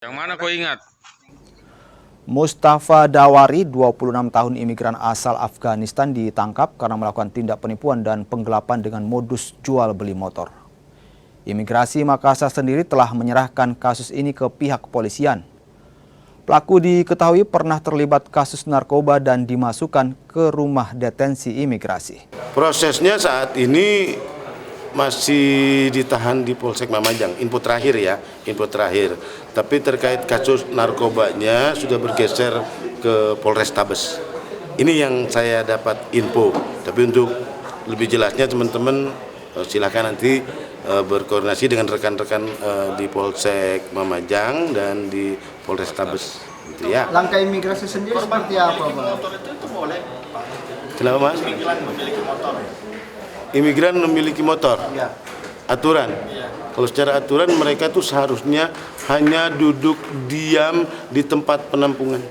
Yang mana kau ingat? Mustafa Dawari, 26 tahun imigran asal Afghanistan ditangkap karena melakukan tindak penipuan dan penggelapan dengan modus jual beli motor. Imigrasi Makassar sendiri telah menyerahkan kasus ini ke pihak kepolisian. Pelaku diketahui pernah terlibat kasus narkoba dan dimasukkan ke rumah detensi imigrasi. Prosesnya saat ini masih ditahan di Polsek Mamajang, info terakhir ya, info terakhir. Tapi terkait kasus narkobanya sudah bergeser ke Polrestabes. Ini yang saya dapat info. Tapi untuk lebih jelasnya teman-teman silakan nanti berkoordinasi dengan rekan-rekan di Polsek Mamajang dan di Polrestabes. Gitu ya. Langkah imigrasi sendiri seperti apa, Pak? Kenapa, Mas? Imigran memiliki motor. Ya. Aturan. Kalau secara aturan mereka tuh seharusnya hanya duduk diam di tempat penampungan.